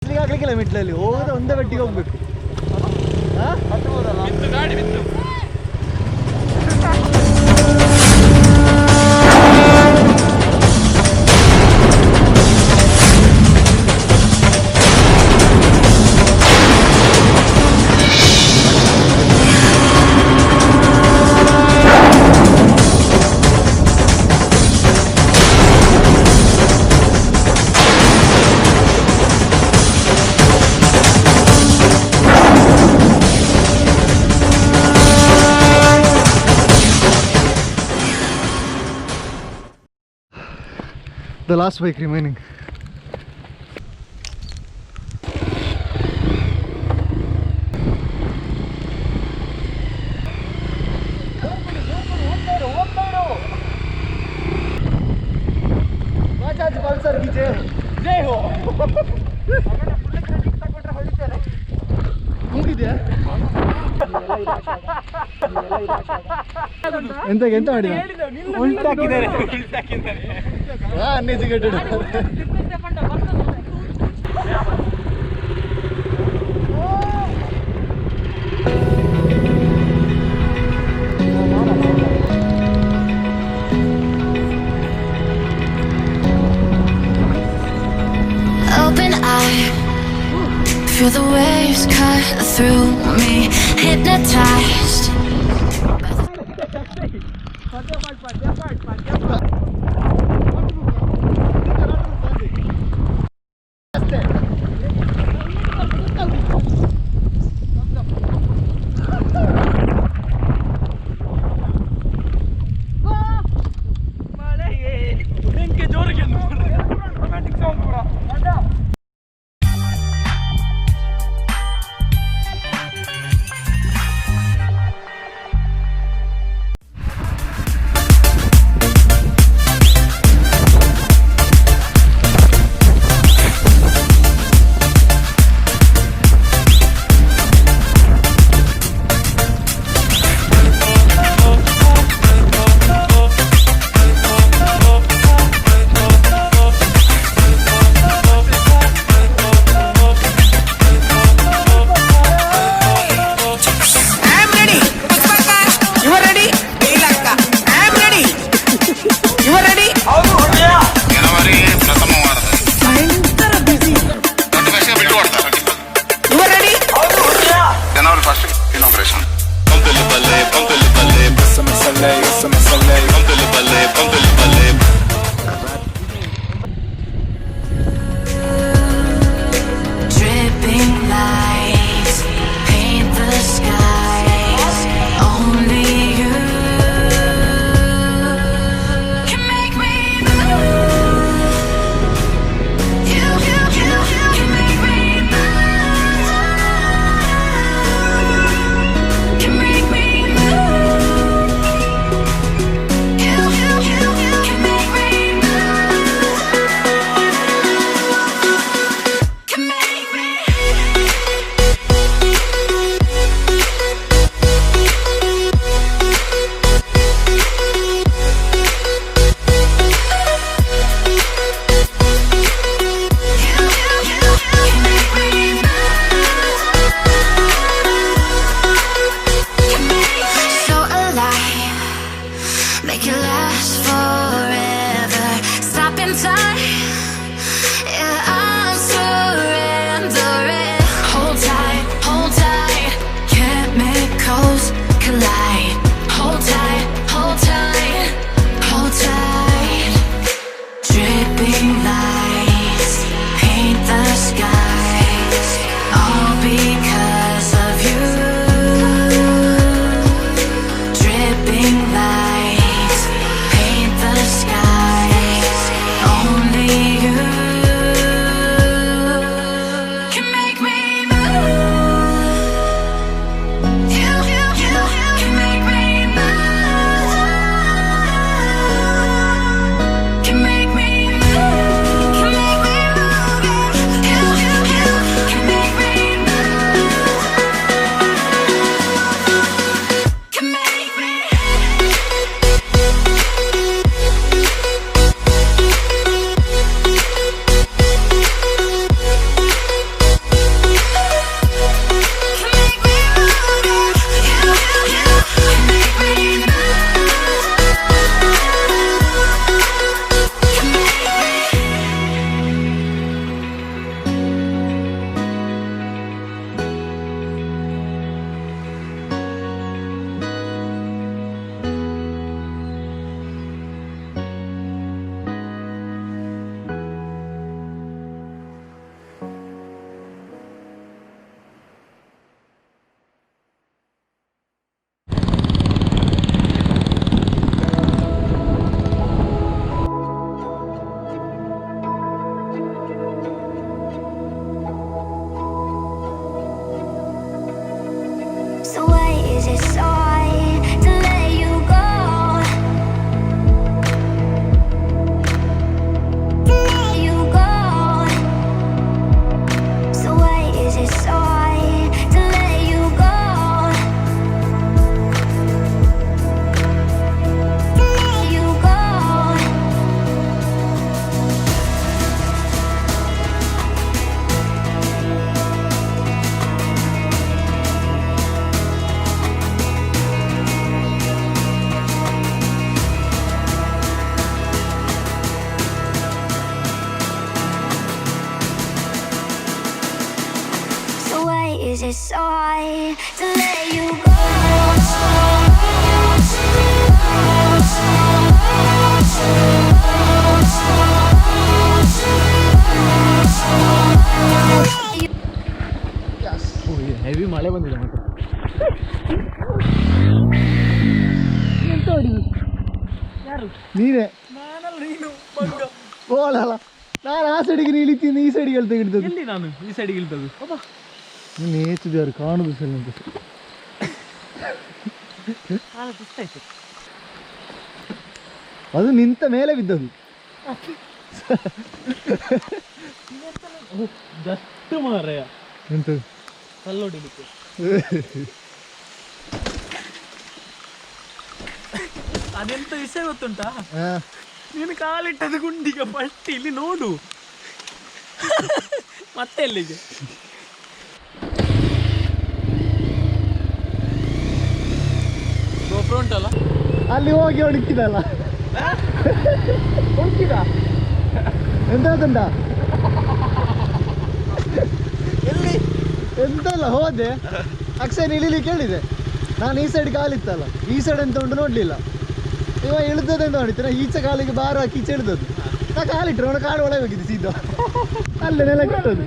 ಆಗ್ಲಿಕ್ಕಿಲ್ಲ ಮಿಡ್ಲಲ್ಲಿ ಹೋಗೋದು ಒಂದೇ ಬೆಟ್ಟಿಗೆ ಹೋಗ್ಬೇಕು. ಗಾಡಿ ಬಿತ್ತು. The last bike remaining. ಎಂತ ಎಂತ ಮಾಡಿದ ಉಲ್ಟಾಕಿದ್ದಾರೆ uneducated. Open eye, feel the waves cut through me, hypnotized. Is it so hard to let you go? Heavy ಮಳೆ ಬಂದಿದೆ ಮಾತ್ರ. ನೀನೇ ಓಲಲ್ಲ, ನಾನು ಆ ಸೈಡಿಗೆ ಇಳಿತೀನಿ, ಈ ಸೈಡಿಗೆ ಹೇಳ್ತಾ ಹಿಡಿದದ್ದು. ಎಲ್ಲಿ ನಾನು ಈ ಸೈಡಿಗೆ ಇಳಿದದ್ದು? ನೀನು ಹೆಚ್ಚಿದ್ಯಾರು ಕಾಣುದು ಸಲ ಅಂತ. ಅದು ನಿಂತ ಮೇಲೆ ಬಿದ್ದದು. ಜಸ್ಟ್ ಮಾರಯ್ಯ ಎಂತದು ಕಲ್ಲೊಡಿಲಿಕ್ಕೆ. ಅದೆಂತ ವಿಷಯ ಗೊತ್ತುಂಟಾ? ನೀನು ಕಾಲಿಟ್ಟದ ಗುಂಡಿಗೆ ಫಸ್ಟ್ ಇಲ್ಲಿ ನೋಡು, ಮತ್ತೆ ಎಲ್ಲಿಗೆ? ಗೋಪುರ ಉಂಟಲ್ಲ ಅಲ್ಲಿ ಹೋಗಿ ಹುಡುಕಿದಲ್ಲ, ಹುಡುಕಿದ ಎಂತ ಗೊತ್ತುಂಟ? ಎಲ್ಲಿ ಎಂತಲ್ಲ ಹೋದೆ, ಅಕ್ಷಯ್ ಇಳಿಲಿಕ್ಕೆ ಹೇಳಿದೆ. ನಾನು ಈ ಸೈಡ್ ಕಾಲಿತ್ತಲ್ಲ, ಈ ಸೈಡ್ ಅಂತ ಉಂಟು ನೋಡ್ಲಿಲ್ಲ. ಇವ ಇಳಿದದ ಅಂತ ನೋಡಿತ್ತು, ನಾ ಈಚೆ ಕಾಲಿಗೆ ಬಾರ ಹಾಕಿ ಈಚೆ ಇಳಿದದ್ದು. ನಾ ಕಾಲಿಟ್ರು ಅವನು ಕಾಲು ಒಳಗೆ ಹೋಗಿದ್ದು ಸೀದಾ, ಅಲ್ಲೇ ನೆಲ ಕೆಟ್ಟದ್ದು.